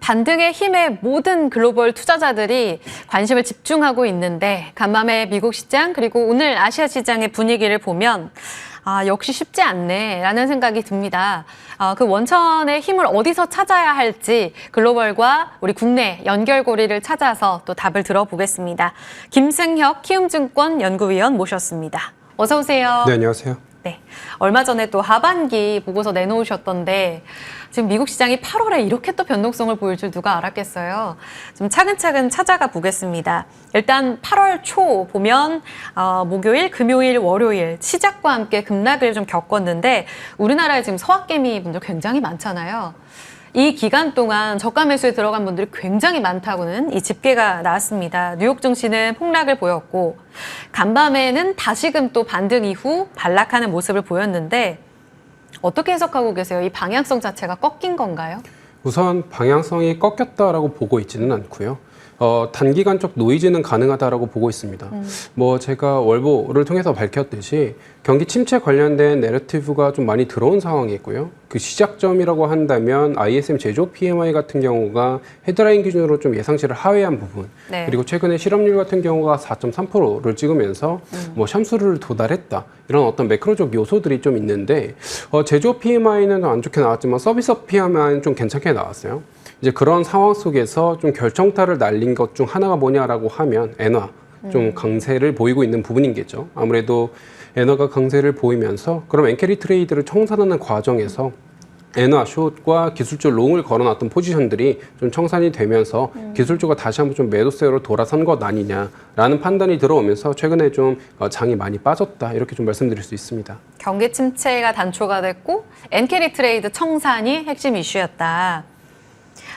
반등의 힘에 모든 글로벌 투자자들이 관심을 집중하고 있는데 간밤에 미국 시장 그리고 오늘 아시아 시장의 분위기를 보면 역시 쉽지 않네라는 생각이 듭니다. 그 원천의 힘을 어디서 찾아야 할지 글로벌과 우리 국내 연결고리를 찾아서 또 답을 들어보겠습니다. 김승혁 키움증권 연구위원 모셨습니다. 어서 오세요. 네, 안녕하세요. 네, 얼마 전에 또 하반기 보고서 내놓으셨던데 지금 미국 시장이 8월에 이렇게 또 변동성을 보일 줄 누가 알았겠어요. 좀 차근차근 찾아가 보겠습니다. 일단 8월 초 보면 목요일, 금요일, 월요일 시작과 함께 급락을 좀 겪었는데 우리나라에 지금 서학개미 분들 굉장히 많잖아요. 이 기간 동안 저가 매수에 들어간 분들이 굉장히 많다고는 이 집계가 나왔습니다. 뉴욕 증시는 폭락을 보였고 간밤에는 다시금 또 반등 이후 반락하는 모습을 보였는데 어떻게 해석하고 계세요? 이 방향성 자체가 꺾인 건가요? 우선 방향성이 꺾였다라고 보고 있지는 않고요. 단기간적 노이즈는 가능하다라고 보고 있습니다. 제가 월보를 통해서 밝혔듯이 경기 침체 관련된 내러티브가 좀 많이 들어온 상황이고요. 그 시작점이라고 한다면 ISM 제조업 PMI 같은 경우가 헤드라인 기준으로 좀 예상치를 하회한 부분, 네. 그리고 최근에 실업률 같은 경우가 4.3%를 찍으면서 샴수를 도달했다. 이런 어떤 매크로적 요소들이 좀 있는데 제조업 PMI는 좀 안 좋게 나왔지만 서비스업 PMI는 좀 괜찮게 나왔어요. 이제 그런 상황 속에서 좀 결정타를 날린 것 중 하나가 뭐냐라고 하면 엔화 좀 강세를 보이고 있는 부분인겠죠. 아무래도 엔화가 강세를 보이면서 그럼 엔캐리 트레이드를 청산하는 과정에서 엔화 숏과 기술적 롱을 걸어놨던 포지션들이 좀 청산이 되면서 기술주가 다시 한번 좀 매도세로 돌아선 것 아니냐라는 판단이 들어오면서 최근에 좀 장이 많이 빠졌다 이렇게 좀 말씀드릴 수 있습니다. 경기 침체가 단초가 됐고 엔캐리 트레이드 청산이 핵심 이슈였다.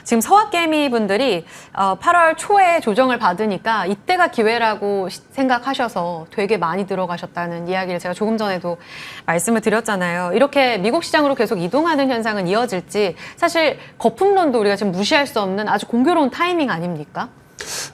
지금 서학개미 분들이 8월 초에 조정을 받으니까 이때가 기회라고 생각하셔서 되게 많이 들어가셨다는 이야기를 제가 조금 전에도 말씀을 드렸잖아요. 이렇게 미국 시장으로 계속 이동하는 현상은 이어질지 사실 거품론도 우리가 지금 무시할 수 없는 아주 공교로운 타이밍 아닙니까?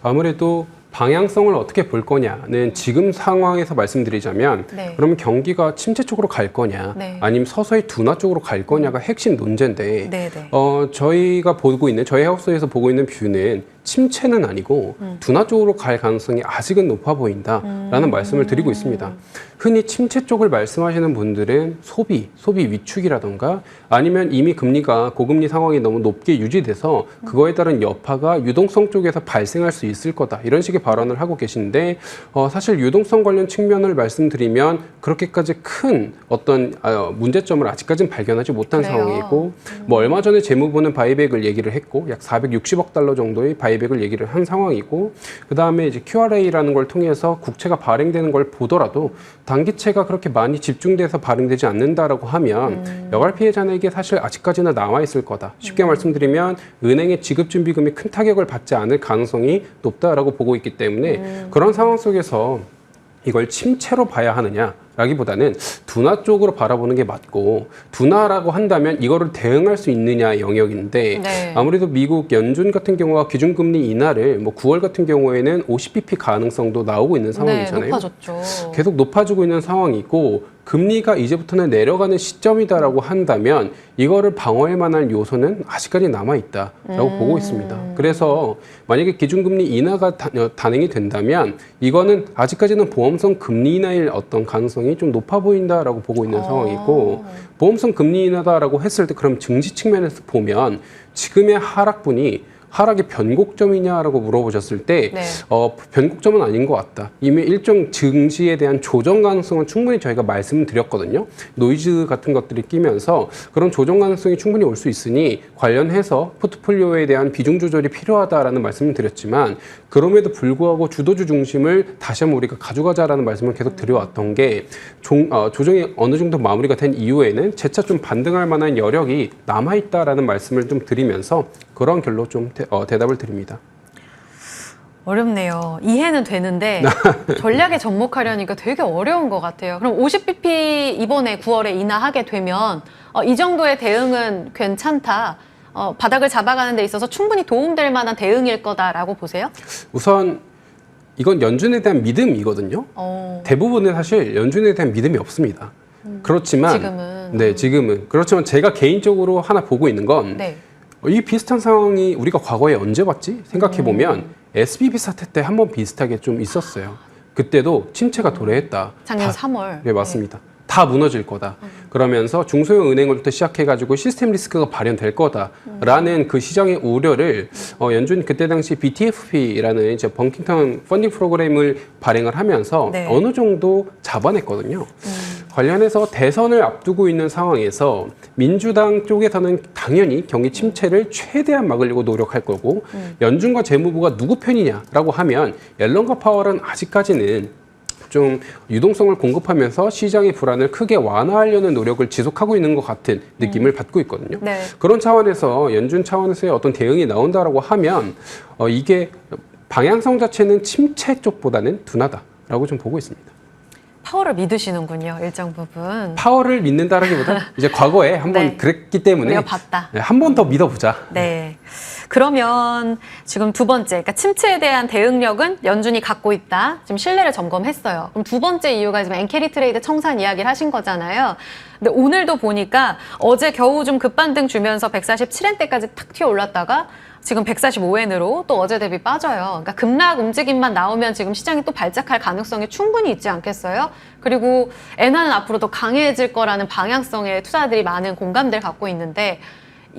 아무래도 방향성을 어떻게 볼 거냐는 지금 상황에서 말씀드리자면 네. 그러면 경기가 침체 쪽으로 갈 거냐 네. 아니면 서서히 둔화 쪽으로 갈 거냐가 핵심 논제인데 네, 네. 저희가 보고 있는 저희 하우스에서 보고 있는 뷰는 침체는 아니고 둔화 쪽으로 갈 가능성이 아직은 높아 보인다라는 말씀을 드리고 있습니다. 흔히 침체 쪽을 말씀하시는 분들은 소비 위축이라던가 아니면 이미 금리가 고금리 상황이 너무 높게 유지돼서 그거에 따른 여파가 유동성 쪽에서 발생할 수 있을 거다 이런 식의 발언을 하고 계신데 사실 유동성 관련 측면을 말씀드리면 그렇게까지 큰 어떤 문제점을 아직까지는 발견하지 못한 그래요? 상황이고 얼마 전에 재무부는 바이백을 얘기를 했고 약 460억 달러 정도의 바이백을 얘기를 한 상황이고 그 다음에 이제 QRA라는 걸 통해서 국채가 발행되는 걸 보더라도 단기채가 그렇게 많이 집중돼서 발행되지 않는다라고 하면 여갈 피해자에게 사실 아직까지는 남아 있을 거다. 쉽게 말씀드리면 은행의 지급준비금이 큰 타격을 받지 않을 가능성이 높다라고 보고 있기 때문에 그런 상황 속에서 이걸 침체로 봐야 하느냐라기보다는 둔화 쪽으로 바라보는 게 맞고 둔화라고 한다면 이거를 대응할 수 있느냐 영역인데 네. 아무래도 미국 연준 같은 경우가 기준금리 인하를 9월 같은 경우에는 50bp 가능성도 나오고 있는 상황이잖아요. 네, 높아졌죠. 계속 높아지고 있는 상황이고 금리가 이제부터는 내려가는 시점이다라고 한다면 이거를 방어할 만한 요소는 아직까지 남아있다라고 보고 있습니다. 그래서 만약에 기준금리 인하가 단행이 된다면 이거는 아직까지는 보험성 금리 인하일 어떤 가능성이 좀 높아 보인다라고 보고 있는 상황이고 보험성 금리 인하다라고 했을 때 그럼 증시 측면에서 보면 지금의 하락분이 하락의 변곡점이냐라고 물어보셨을 때 네. 변곡점은 아닌 것 같다. 이미 일정 증시에 대한 조정 가능성은 충분히 저희가 말씀드렸거든요. 노이즈 같은 것들이 끼면서 그런 조정 가능성이 충분히 올 수 있으니 관련해서 포트폴리오에 대한 비중 조절이 필요하다라는 말씀을 드렸지만 그럼에도 불구하고 주도주 중심을 다시 한번 우리가 가져가자라는 말씀을 계속 드려왔던 게 조정이 어느 정도 마무리가 된 이후에는 재차 좀 반등할 만한 여력이 남아있다라는 말씀을 좀 드리면서 그런 결로 좀 대답을 드립니다. 어렵네요. 이해는 되는데 전략에 접목하려니까 되게 어려운 것 같아요. 그럼 50bp 이번에 9월에 인하하게 되면 이 정도의 대응은 괜찮다. 바닥을 잡아가는 데 있어서 충분히 도움될 만한 대응일 거다라고 보세요? 우선 이건 연준에 대한 믿음이거든요. 대부분은 사실 연준에 대한 믿음이 없습니다. 그렇지만 지금은 네, 지금은 그렇지만 제가 개인적으로 하나 보고 있는 건 네. 이 비슷한 상황이 우리가 과거에 언제 봤지? 생각해 보면 SBB 사태 때 한번 비슷하게 좀 있었어요. 그때도 침체가 도래했다. 작년 3월. 네, 맞습니다. 다 무너질 거다. 그러면서 중소형 은행부터 시작해가지고 시스템 리스크가 발현될 거다라는 그 시장의 우려를 연준이 그때 당시 BTFP라는 이제 벙킹턴 펀딩 프로그램을 발행을 하면서 네. 어느 정도 잡아냈거든요. 관련해서 대선을 앞두고 있는 상황에서 민주당 쪽에서는 당연히 경기 침체를 최대한 막으려고 노력할 거고 연준과 재무부가 누구 편이냐라고 하면 옐런과 파월은 아직까지는 좀 유동성을 공급하면서 시장의 불안을 크게 완화하려는 노력을 지속하고 있는 것 같은 느낌을 받고 있거든요. 네. 그런 차원에서 연준 차원에서의 어떤 대응이 나온다라고 하면 이게 방향성 자체는 침체 쪽보다는 둔하다라고 좀 보고 있습니다. 파월을 믿으시는군요, 일정 부분. 파월을 믿는다라기보다 이제 과거에 한번 네. 그랬기 때문에 우리가 봤다. 한 번 더 믿어보자. 네. 그러면 지금 두 번째, 그러니까 침체에 대한 대응력은 연준이 갖고 있다. 지금 신뢰를 점검했어요. 그럼 두 번째 이유가 지금 엔캐리 트레이드 청산 이야기를 하신 거잖아요. 근데 오늘도 보니까 어제 겨우 좀 급반등 주면서 147엔대까지 탁 튀어 올랐다가 지금 145엔으로 또 어제 대비 빠져요. 그러니까 급락 움직임만 나오면 지금 시장이 또 발작할 가능성이 충분히 있지 않겠어요? 그리고 엔화는 앞으로 더 강해질 거라는 방향성의 투자들이 많은 공감대를 갖고 있는데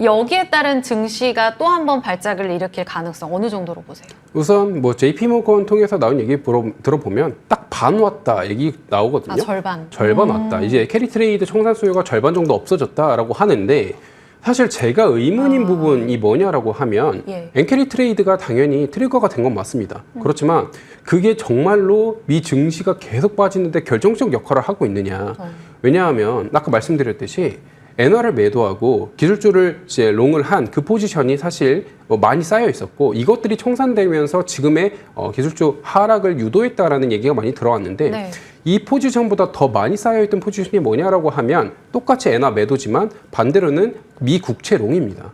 여기에 따른 증시가 또 한 번 발작을 일으킬 가능성 어느 정도로 보세요? 우선 뭐 JP모건 통해서 나온 얘기 들어보면 딱 반 왔다 얘기 나오거든요. 아, 절반. 절반 왔다. 이제 캐리 트레이드 청산 수요가 절반 정도 없어졌다라고 하는데 사실 제가 의문인 부분이 뭐냐라고 하면 예. 엔캐리 트레이드가 당연히 트리거가 된 건 맞습니다. 그렇지만 그게 정말로 미 증시가 계속 빠지는데 결정적 역할을 하고 있느냐. 왜냐하면 아까 말씀드렸듯이 엔화를 매도하고 기술주를 이제 롱을 한 그 포지션이 사실 많이 쌓여 있었고 이것들이 청산되면서 지금의 기술주 하락을 유도했다라는 얘기가 많이 들어왔는데 네. 이 포지션보다 더 많이 쌓여있던 포지션이 뭐냐라고 하면 똑같이 엔화 매도지만 반대로는 미 국채 롱입니다.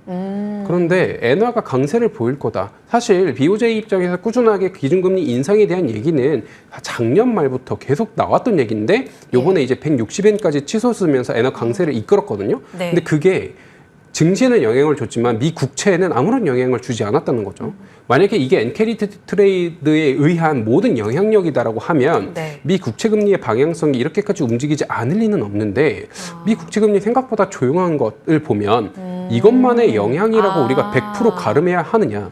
그런데 엔화가 강세를 보일 거다. 사실 BOJ 입장에서 꾸준하게 기준금리 인상에 대한 얘기는 작년 말부터 계속 나왔던 얘기인데 요번에 이제 160엔까지 치솟으면서 엔화 강세를 이끌었거든요. 네. 근데 그게 증시에는 영향을 줬지만 미 국채에는 아무런 영향을 주지 않았다는 거죠. 만약에 이게 엔캐리 트레이드에 의한 모든 영향력이다라고 하면 네. 미 국채 금리의 방향성이 이렇게까지 움직이지 않을 리는 없는데 미 국채 금리 생각보다 조용한 것을 보면 이것만의 영향이라고 우리가 100% 가름해야 하느냐?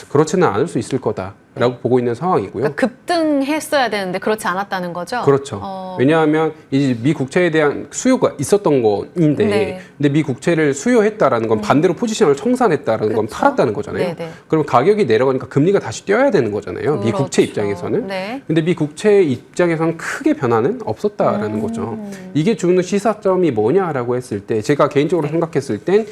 그렇지는 않을 수 있을 거다라고 보고 있는 상황이고요. 그러니까 급등했어야 되는데 그렇지 않았다는 거죠? 그렇죠. 왜냐하면 이제 미 국채에 대한 수요가 있었던 건인데, 네. 근데 미 국채를 수요했다라는 건 반대로 포지션을 청산했다라는 건 그렇죠. 팔았다는 거잖아요. 네네. 그럼 가격이 내려가니까 금리가 다시 뛰어야 되는 거잖아요. 미 국채 그렇죠. 입장에서는. 네. 근데 미 국채 입장에서는 크게 변화는 없었다라는 거죠. 이게 주는 시사점이 뭐냐라고 했을 때, 제가 개인적으로 생각했을 땐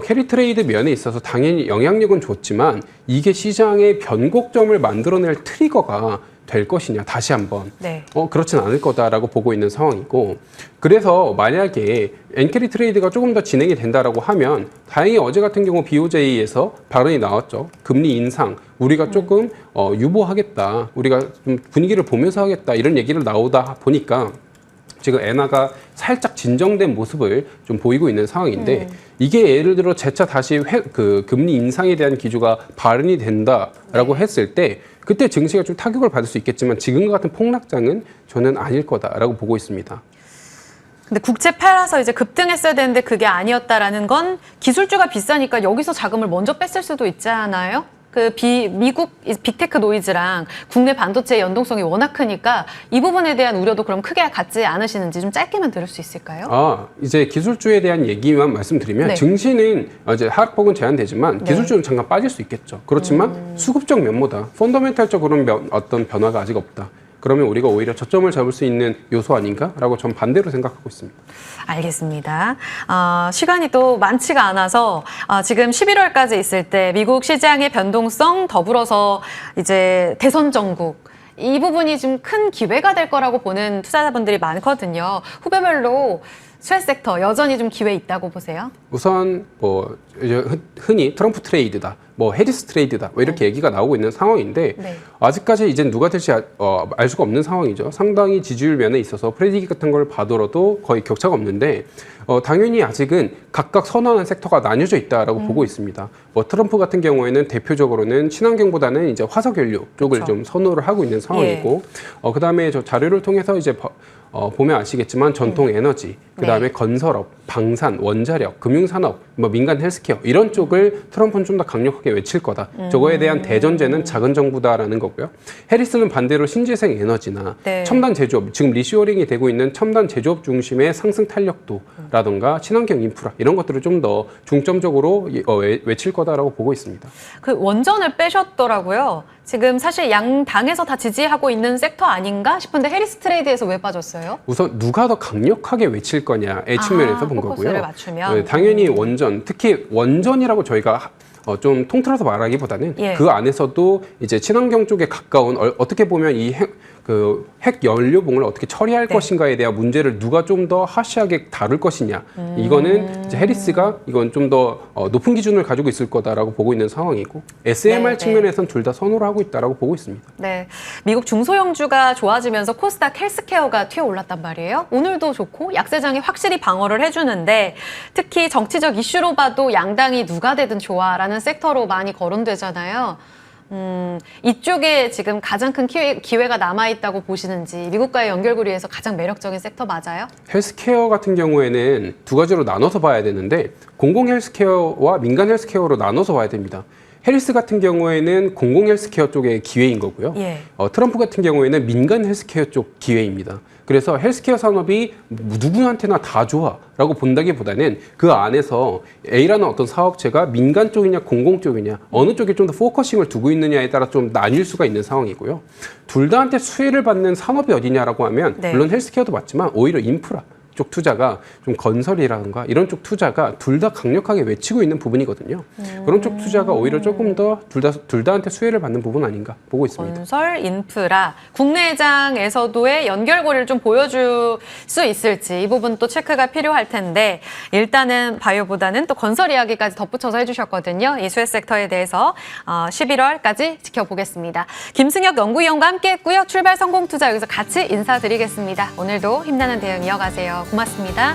캐리 트레이드 면에 있어서 당연히 영향력은 줬지만 이게 시장의 변곡점을 만들어낼 트리거가 될 것이냐 다시 한번 네. 그렇진 않을 거다라고 보고 있는 상황이고 그래서 만약에 엔캐리 트레이드가 조금 더 진행이 된다라고 하면 다행히 어제 같은 경우 BOJ에서 발언이 나왔죠. 금리 인상 우리가 조금 유보하겠다. 우리가 좀 분위기를 보면서 하겠다. 이런 얘기를 나오다 보니까 지금 엔화가 살짝 진정된 모습을 좀 보이고 있는 상황인데 이게 예를 들어 재차 다시 그 금리 인상에 대한 기조가 발현이 된다라고 했을 때 그때 증시가 좀 타격을 받을 수 있겠지만 지금과 같은 폭락장은 저는 아닐 거다라고 보고 있습니다. 근데 국채 팔아서 이제 급등했어야 되는데 그게 아니었다라는 건 기술주가 비싸니까 여기서 자금을 먼저 뺐을 수도 있잖아요. 그 미국 빅테크 노이즈랑 국내 반도체의 연동성이 워낙 크니까 이 부분에 대한 우려도 그럼 크게 갖지 않으시는지 좀 짧게만 들을 수 있을까요? 이제 기술주에 대한 얘기만 말씀드리면 네. 증시는 이제 하락폭은 제한되지만 네. 기술주는 잠깐 빠질 수 있겠죠. 그렇지만 수급적 면모다. 펀더멘탈적으로는 어떤 변화가 아직 없다. 그러면 우리가 오히려 저점을 잡을 수 있는 요소 아닌가라고 전 반대로 생각하고 있습니다. 알겠습니다. 시간이 또 많지가 않아서 지금 11월까지 있을 때 미국 시장의 변동성 더불어서 이제 대선 전국 이 부분이 좀 큰 기회가 될 거라고 보는 투자자분들이 많거든요. 후배별로 수혜 섹터 여전히 좀 기회 있다고 보세요? 우선 뭐 이제 흔히 트럼프 트레이드다, 뭐 해리스 트레이드다, 뭐 이렇게 얘기가 나오고 있는 상황인데 네. 아직까지 이제 누가 될지 알 수가 없는 상황이죠. 상당히 지지율 면에 있어서 프레디기 같은 걸 봐더라도 거의 격차가 없는데 당연히 아직은 각각 선호하는 섹터가 나뉘어져 있다라고 보고 있습니다. 뭐 트럼프 같은 경우에는 대표적으로는 친환경보다는 이제 화석연료 쪽을 그렇죠. 좀 선호를 하고 있는 상황이고 그다음에 저 자료를 통해서 이제 보면 아시겠지만 전통 에너지, 그다음에 네. 건설업, 방산, 원자력, 금융산업, 뭐 민간 헬스케어 이런 쪽을 트럼프는 좀 더 강력하게 외칠 거다. 저거에 대한 대전제는 작은 정부다라는 거고요. 해리스는 반대로 신재생 에너지나 네. 첨단 제조업, 지금 리쇼어링이 되고 있는 첨단 제조업 중심의 상승 탄력도라든가 친환경 인프라 이런 것들을 좀 더 중점적으로 외칠 거다라고 보고 있습니다. 그 원전을 빼셨더라고요. 지금 사실 양 당에서 다 지지하고 있는 섹터 아닌가 싶은데 해리스 트레이드에서 왜 빠졌어요? 우선 누가 더 강력하게 외칠 거냐의 측면에서 본 포커스를 거고요. 맞추면. 당연히 원전, 특히 원전이라고 저희가 좀 통틀어서 말하기보다는 예. 그 안에서도 이제 친환경 쪽에 가까운 어떻게 보면 이 핵 연료봉을 어떻게 처리할 네. 것인가에 대한 문제를 누가 좀 더 하시하게 다룰 것이냐. 이거는 이제 해리스가 이건 좀 더 높은 기준을 가지고 있을 거다라고 보고 있는 상황이고 SMR 네, 측면에서는 둘 다 선호를 하고 있다라고 보고 있습니다. 네, 미국 중소형주가 좋아지면서 코스닥 헬스케어가 튀어 올랐단 말이에요. 오늘도 좋고 약세장이 확실히 방어를 해주는데 특히 정치적 이슈로 봐도 양당이 누가 되든 좋아라는 섹터로 많이 거론되잖아요. 이쪽에 지금 가장 큰 기회가 남아있다고 보시는지 미국과의 연결고리에서 가장 매력적인 섹터 맞아요? 헬스케어 같은 경우에는 두 가지로 나눠서 봐야 되는데 공공 헬스케어와 민간 헬스케어로 나눠서 봐야 됩니다. 해리스 같은 경우에는 공공 헬스케어 쪽의 기회인 거고요. 예. 트럼프 같은 경우에는 민간 헬스케어 쪽 기회입니다. 그래서 헬스케어 산업이 누구한테나 다 좋아라고 본다기보다는 그 안에서 A라는 어떤 사업체가 민간 쪽이냐 공공 쪽이냐 어느 쪽에 좀 더 포커싱을 두고 있느냐에 따라 좀 나뉠 수가 있는 상황이고요. 둘 다한테 수혜를 받는 산업이 어디냐라고 하면 네. 물론 헬스케어도 맞지만 오히려 인프라 쪽 투자가 좀 건설이라든가 이런 쪽 투자가 둘 다 강력하게 외치고 있는 부분이거든요. 그런 쪽 투자가 오히려 조금 더 둘 다한테 수혜를 받는 부분 아닌가 보고 있습니다. 건설, 인프라, 국내장에서도의 연결고리를 좀 보여줄 수 있을지 이 부분 또 체크가 필요할 텐데 일단은 바이오보다는 또 건설 이야기까지 덧붙여서 해주셨거든요. 이 수혜 섹터에 대해서 11월까지 지켜보겠습니다. 김승혁 연구위원과 함께했고요. 출발 성공 투자 여기서 같이 인사드리겠습니다. 오늘도 힘나는 대응 이어가세요. 고맙습니다.